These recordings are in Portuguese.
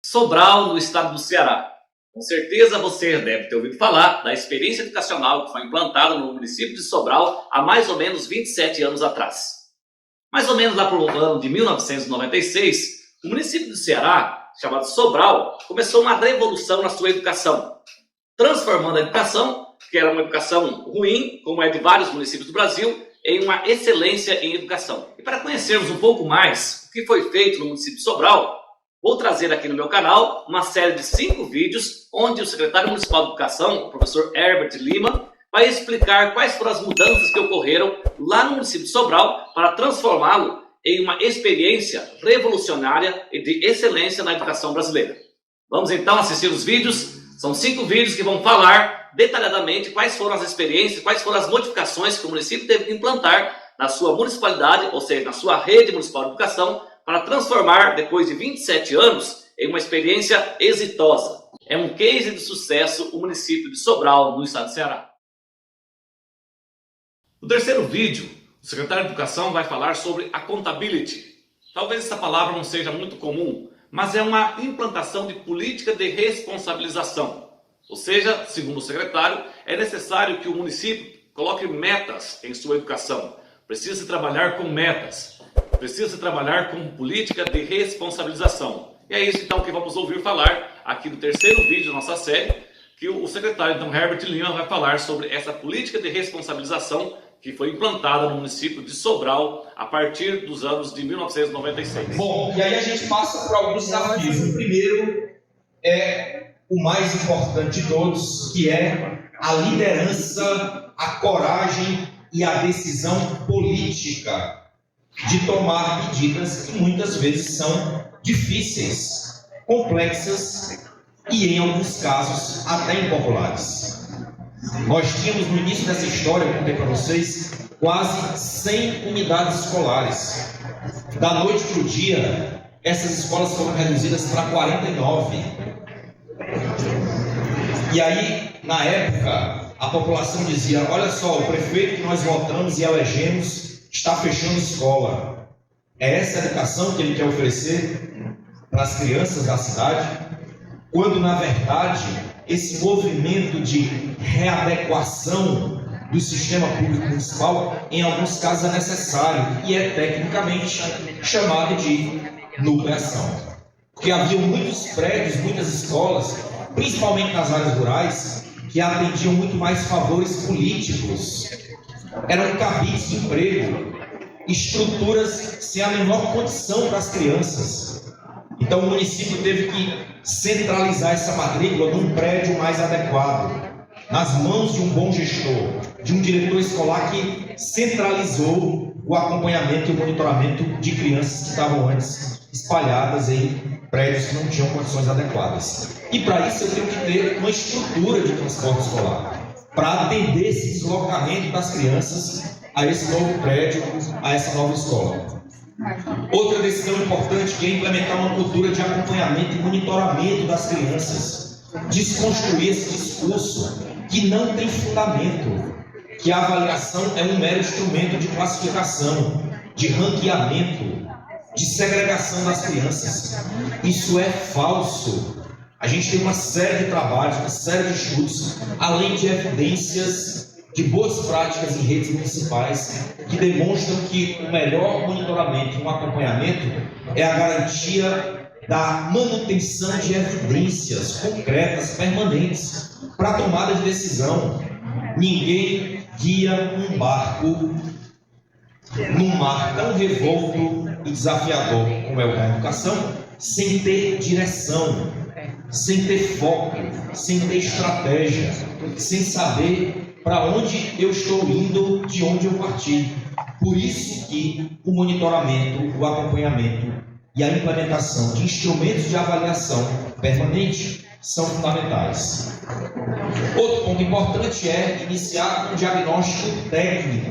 Sobral, no estado do Ceará. Com certeza você deve ter ouvido falar da experiência educacional que foi implantada no município de Sobral há mais ou menos 27 anos atrás. Mais ou menos lá para o ano de 1996, o município do Ceará, chamado Sobral, começou uma revolução na sua educação, transformando a educação, que era uma educação ruim, como é de vários municípios do Brasil, em uma excelência em educação. E para conhecermos um pouco mais o que foi feito no município de Sobral, vou trazer aqui no meu canal uma série de 5 vídeos onde o secretário municipal de educação, o professor Herbert Lima, vai explicar quais foram as mudanças que ocorreram lá no município de Sobral para transformá-lo em uma experiência revolucionária e de excelência na educação brasileira. Vamos então assistir os vídeos. São 5 vídeos que vão falar detalhadamente quais foram as experiências, quais foram as modificações que o município teve que implantar na sua municipalidade, ou seja, na sua rede municipal de educação, para transformar, depois de 27 anos, em uma experiência exitosa. É um case de sucesso o município de Sobral, no estado do Ceará. No terceiro vídeo, o secretário de Educação vai falar sobre accountability. Talvez essa palavra não seja muito comum, mas é uma implantação de política de responsabilização. Ou seja, segundo o secretário, é necessário que o município coloque metas em sua educação. Precisa trabalhar com metas. Precisa trabalhar com política de responsabilização. E é isso então que vamos ouvir falar aqui no terceiro vídeo da nossa série, que o secretário então, Herbert Lima vai falar sobre essa política de responsabilização que foi implantada no município de Sobral a partir dos anos de 1996. Bom, e aí a gente passa por alguns desafios. O primeiro é o mais importante de todos, que é a liderança, a coragem e a decisão política de tomar medidas que muitas vezes são difíceis, complexas e, em alguns casos, até impopulares. Nós tínhamos no início dessa história, eu contei para vocês, quase 100 unidades escolares. Da noite para o dia, essas escolas foram reduzidas para 49. E aí, na época, a população dizia: olha só, o prefeito que nós votamos e elegemos está fechando escola. É essa a educação que ele quer oferecer para as crianças da cidade? Quando, na verdade, esse movimento de readequação do sistema público municipal, em alguns casos, é necessário e é tecnicamente chamado de nucleação. Porque havia muitos prédios, muitas escolas, principalmente nas áreas rurais, que atendiam muito mais favores políticos. Eram cabides de emprego, estruturas sem a menor condição para as crianças. Então o município teve que centralizar essa matrícula num prédio mais adequado, nas mãos de um bom gestor, de um diretor escolar que centralizou o acompanhamento e o monitoramento de crianças que estavam antes espalhadas em prédios que não tinham condições adequadas. E para isso eu tenho que ter uma estrutura de transporte escolar, para atender esse deslocamento das crianças a esse novo prédio, a essa nova escola. Outra decisão importante que é implementar uma cultura de acompanhamento e monitoramento das crianças. Desconstruir esse discurso que não tem fundamento, que a avaliação é um mero instrumento de classificação, de ranqueamento, de segregação das crianças. Isso é falso. A gente tem uma série de trabalhos, uma série de estudos, além de evidências de boas práticas em redes municipais que demonstram que o melhor monitoramento e um acompanhamento é a garantia da manutenção de evidências concretas, permanentes, para a tomada de decisão. Ninguém guia um barco num mar tão revolto e desafiador como é o da educação, sem ter direção, sem ter foco, sem ter estratégia, sem saber para onde eu estou indo, de onde eu parti. Por isso que o monitoramento, o acompanhamento e a implementação de instrumentos de avaliação permanente são fundamentais. Outro ponto importante é iniciar um diagnóstico técnico.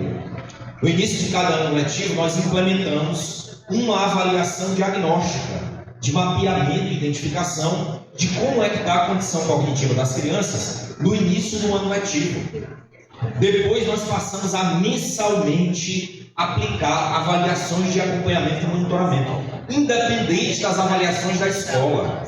No início de cada ano letivo, nós implementamos uma avaliação diagnóstica, de mapeamento e identificação de como é que está a condição cognitiva das crianças no início do ano letivo. Depois nós passamos a mensalmente aplicar avaliações de acompanhamento e monitoramento, independente das avaliações da escola.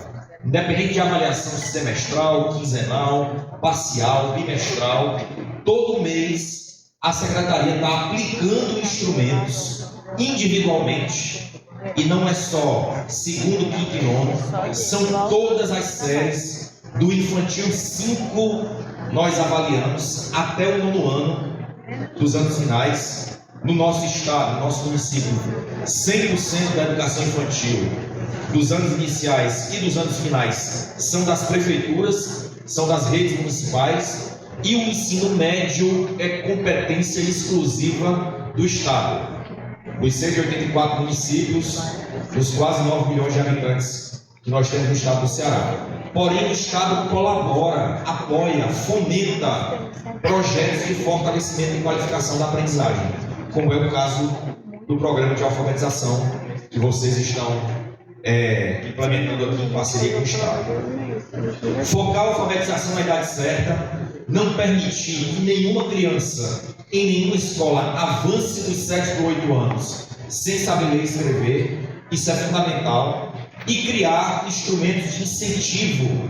independente de avaliação semestral, quinzenal, parcial, bimestral, todo mês a Secretaria está aplicando instrumentos individualmente, e não é só segundo, quinto e nono, são todas as séries do infantil 5, nós avaliamos até o nono ano dos anos finais, no nosso estado, no nosso município, 100% da educação infantil dos anos iniciais e dos anos finais são das prefeituras, são das redes municipais, e o ensino médio é competência exclusiva do estado. Os 184 municípios, dos quase 9 milhões de habitantes que nós temos no estado do Ceará. Porém, o estado colabora, apoia, fomenta projetos de fortalecimento e qualificação da aprendizagem, como é o caso do programa de alfabetização que vocês estão implementando aqui em parceria com o estado. Focar a alfabetização na idade certa, não permitir que nenhuma criança em nenhuma escola avance dos 7 para 8 anos sem saber ler e escrever, isso é fundamental, e criar instrumentos de incentivo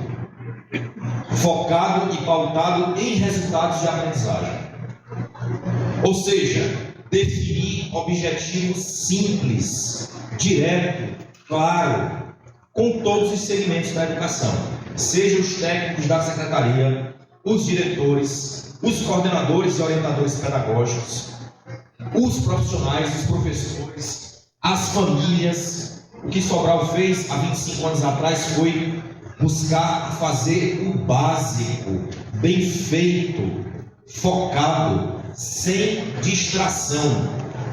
focado e pautado em resultados de aprendizagem. Ou seja, definir objetivos simples, direto, claro, com todos os segmentos da educação, seja os técnicos da secretaria, os diretores, os coordenadores e orientadores pedagógicos, os profissionais, os professores, as famílias. O que Sobral fez há 25 anos atrás foi buscar fazer o básico, bem feito, focado, sem distração,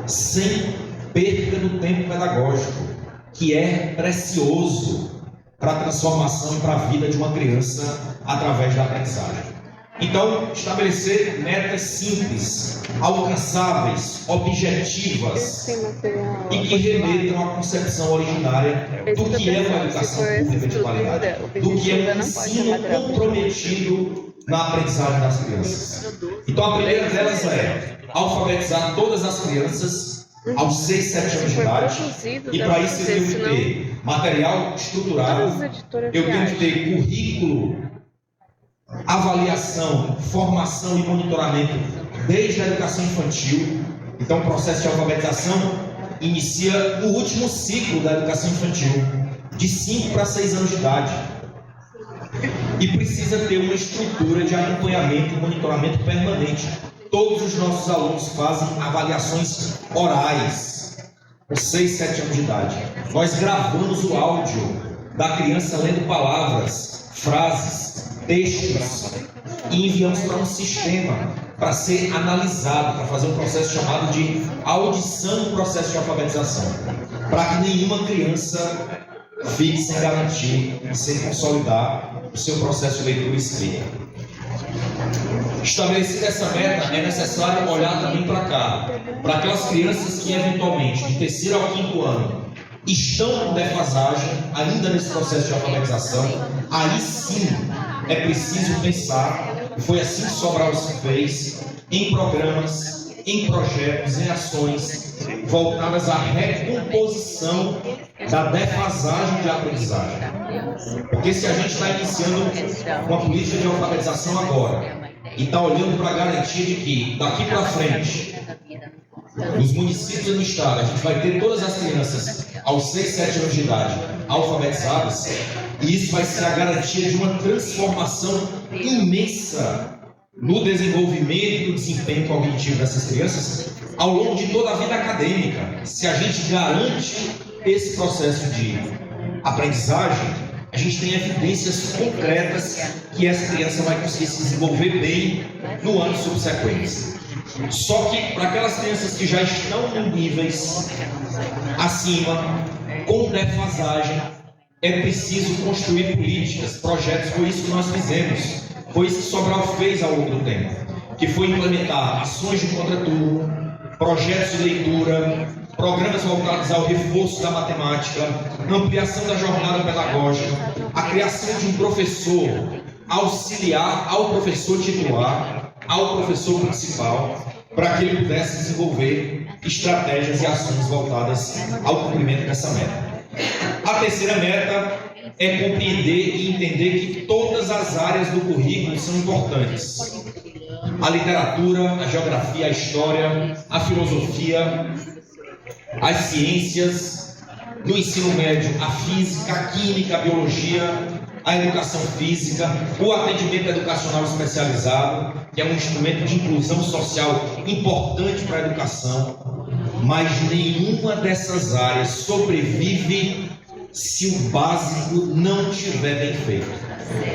sem perda do tempo pedagógico, que é precioso para a transformação e para a vida de uma criança através da aprendizagem. Então, estabelecer metas simples, alcançáveis, objetivas e que remetam à concepção originária do que é uma educação pública de qualidade, do que é um ensino comprometido na aprendizagem das crianças. Então, a primeira delas é alfabetizar todas as crianças aos 6, 7 anos de idade, e para isso eu tenho que ter material estruturado, eu tenho que ter currículo, avaliação, formação e monitoramento desde a educação infantil. Então, o processo de alfabetização inicia no último ciclo da educação infantil, de 5 para 6 anos de idade, e precisa ter uma estrutura de acompanhamento e monitoramento permanente. Todos os nossos alunos fazem avaliações orais com 6, 7 anos de idade. Nós gravamos o áudio da criança lendo palavras, frases, textos, e enviamos para um sistema para ser analisado, para fazer um processo chamado de audição do processo de alfabetização, para que nenhuma criança fique sem garantir, sem consolidar o seu processo de leitura e escrita. Estabelecida essa meta, é necessário olhar também para cá, para aquelas crianças que eventualmente, de 3º ao 5º ano, estão com defasagem ainda nesse processo de alfabetização. Aí sim é preciso pensar, e foi assim que Sobral se fez, em programas, em projetos, em ações voltadas à recomposição da defasagem de aprendizagem. Porque se a gente está iniciando uma política de alfabetização agora e está olhando para a garantia de que daqui para frente, nos municípios e no estado, a gente vai ter todas as crianças aos 6, 7 anos de idade alfabetizadas, e isso vai ser a garantia de uma transformação imensa no desenvolvimento e no desempenho cognitivo dessas crianças ao longo de toda a vida acadêmica. Se a gente garante esse processo de aprendizagem, a gente tem evidências concretas que essa criança vai conseguir se desenvolver bem no ano subsequente. Só que para aquelas crianças que já estão em níveis acima, com defasagem, é preciso construir políticas, projetos. Foi isso que nós fizemos, foi isso que Sobral fez ao longo do tempo, que foi implementar ações de contraturno, projetos de leitura, programas voltados ao reforço da matemática, ampliação da jornada pedagógica, a criação de um professor auxiliar ao professor titular, ao professor principal, para que ele pudesse desenvolver estratégias e ações voltadas ao cumprimento dessa meta. A terceira meta é compreender e entender que todas as áreas do currículo são importantes. A literatura, a geografia, a história, a filosofia, as ciências, no ensino médio, a física, a química, a biologia, a educação física, o atendimento educacional especializado, que é um instrumento de inclusão social importante para a educação, mas nenhuma dessas áreas sobrevive se o básico não estiver bem feito.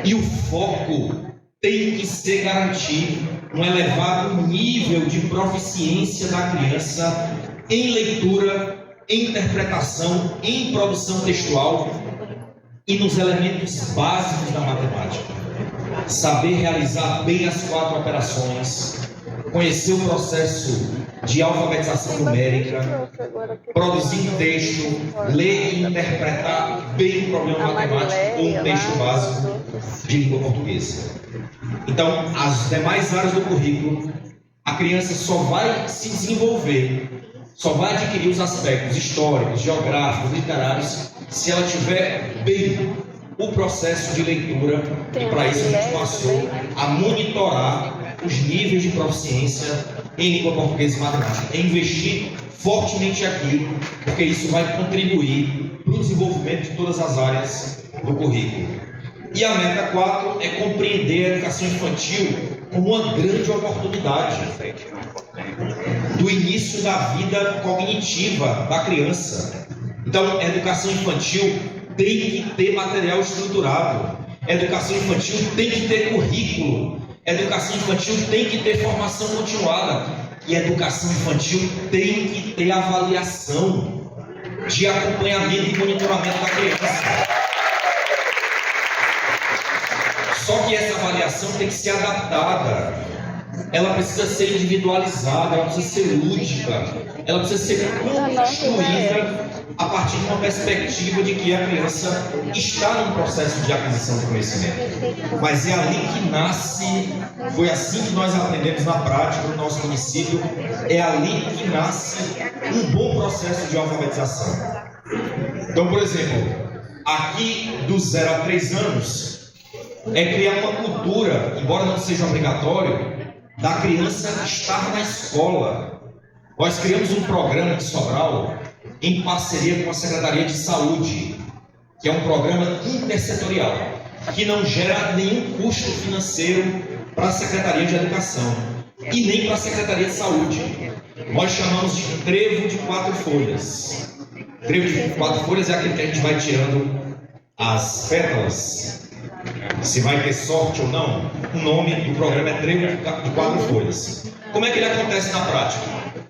E o foco tem que ser garantir um elevado nível de proficiência da criança em leitura, em interpretação, em produção textual e nos elementos básicos da matemática. Saber realizar bem as 4 operações, conhecer o processo de alfabetização numérica, produzir um texto, ler e interpretar bem o problema matemático ou um texto básico de língua portuguesa. Então, as demais áreas do currículo, a criança só vai se desenvolver, só vai adquirir os aspectos históricos, geográficos, literários, se ela tiver bem o processo de leitura, e para isso a gente passou a monitorar os níveis de proficiência em língua portuguesa e matemática, investir fortemente aqui, porque isso vai contribuir para o desenvolvimento de todas as áreas do currículo. E a meta 4 é compreender a educação infantil como uma grande oportunidade do início da vida cognitiva da criança. Então, a educação infantil tem que ter material estruturado, a educação infantil tem que ter currículo, a educação infantil tem que ter formação continuada e a educação infantil tem que ter avaliação de acompanhamento e monitoramento da criança. Só que essa avaliação tem que ser adaptada, ela precisa ser individualizada, ela precisa ser lúdica, ela precisa ser construída a partir de uma perspectiva de que a criança está num processo de aquisição de conhecimento. Mas é ali que nasce, foi assim que nós aprendemos na prática no nosso município, é ali que nasce um bom processo de alfabetização. Então, por exemplo, aqui do 0 a 3 anos, é criar uma cultura, embora não seja obrigatório, da criança estar na escola. Nós criamos um programa de Sobral em parceria com a Secretaria de Saúde, que é um programa intersetorial, que não gera nenhum custo financeiro para a Secretaria de Educação e nem para a Secretaria de Saúde. Nós chamamos de trevo de 4 folhas. Trevo de 4 folhas é aquele que a gente vai tirando as pétalas, se vai ter sorte ou não. O nome do programa é trevo de 4 folhas. Como é que ele acontece na prática?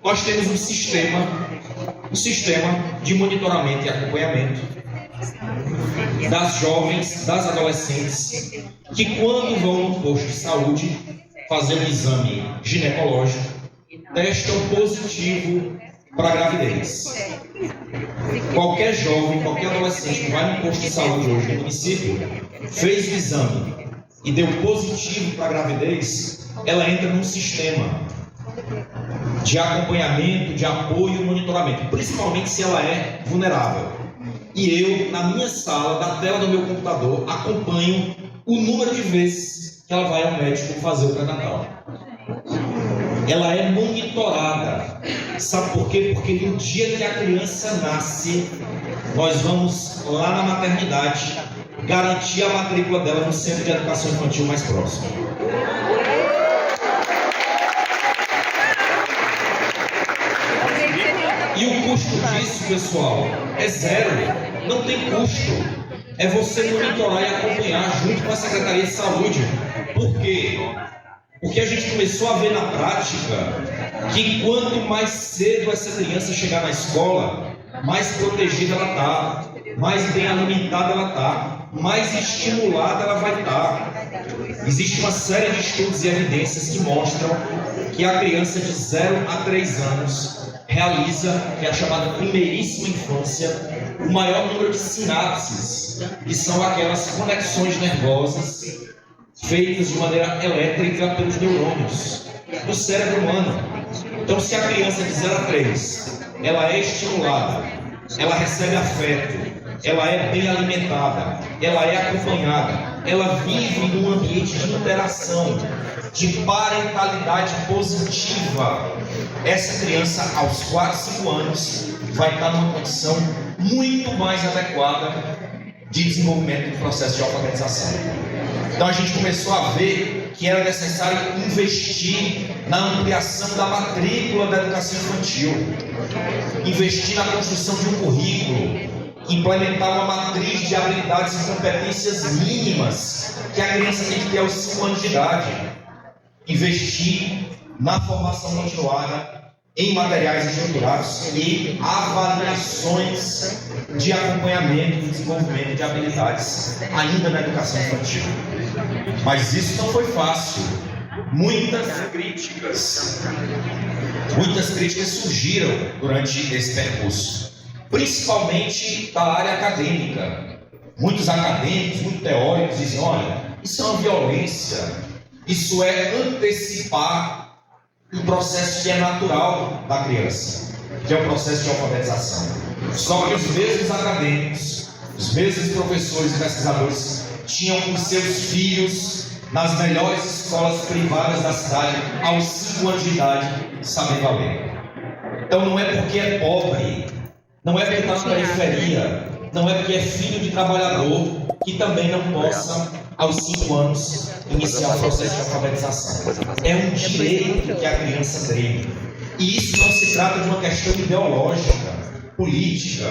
Nós temos um sistema de monitoramento e acompanhamento das jovens, das adolescentes, que quando vão no posto de saúde fazer um exame ginecológico, testam positivo para gravidez. Qualquer jovem, qualquer adolescente que vai no posto de saúde hoje no município, fez o exame e deu positivo para gravidez, ela entra num sistema de acompanhamento, de apoio e monitoramento, principalmente se ela é vulnerável. E eu, na minha sala, da tela do meu computador, acompanho o número de vezes que ela vai ao médico fazer o pré-natal. Ela é monitorada. Sabe por quê? Porque no dia que a criança nasce, nós vamos lá na maternidade garantir a matrícula dela no centro de educação infantil mais próximo. E o custo disso, pessoal, é zero. Não tem custo. É você monitorar e acompanhar junto com a Secretaria de Saúde. Por quê? Porque a gente começou a ver na prática que quanto mais cedo essa criança chegar na escola, mais protegida ela está, mais bem alimentada ela está, mais estimulada ela vai estar. Existe uma série de estudos e evidências que mostram que a criança de 0 a 3 anos realiza, que é a chamada primeiríssima infância, o maior número de sinapses, que são aquelas conexões nervosas feitas de maneira elétrica pelos neurônios do cérebro humano. Então, se a criança de 0 a 3, ela é estimulada, ela recebe afeto, ela é bem alimentada, ela é acompanhada, ela vive num ambiente de interação, de parentalidade positiva, essa criança, aos 4, 5 anos, vai estar numa condição muito mais adequada de desenvolvimento do processo de alfabetização. Então a gente começou a ver que era necessário investir na ampliação da matrícula da educação infantil, investir na construção de um currículo, implementar uma matriz de habilidades e competências mínimas que a criança tem que ter aos 5 anos de idade, investir na formação continuada em materiais estruturados e avaliações de acompanhamento e desenvolvimento de habilidades ainda na educação infantil. Mas isso não foi fácil. Muitas críticas surgiram durante esse percurso, principalmente da área acadêmica. Muitos acadêmicos, muito teóricos dizem: olha, isso é uma violência, isso é antecipar um processo que é natural da criança, que é o processo de alfabetização. Só que os mesmos acadêmicos, os mesmos professores e pesquisadores tinham os seus filhos nas melhores escolas privadas da cidade aos 5 anos de idade, sabendo a ler. Então não é porque é pobre, não é porque está na periferia, não é porque é filho de trabalhador que também não possa, aos 5 anos, iniciar o processo de alfabetização. É um direito que a criança tem. E isso não se trata de uma questão ideológica, política,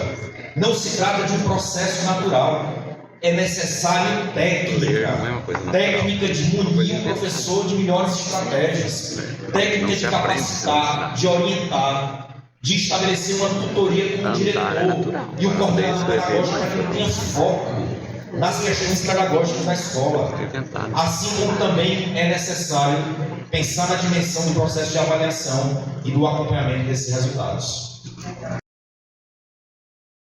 não se trata de um processo natural. É necessário técnica de munir o professor de melhores estratégias, técnica de capacitar, de orientar, de estabelecer uma tutoria com o diretor e o coordenador pedagógico para que ele tenha foco nas questões pedagógicas da escola. Assim como também é necessário pensar na dimensão do processo de avaliação e do acompanhamento desses resultados.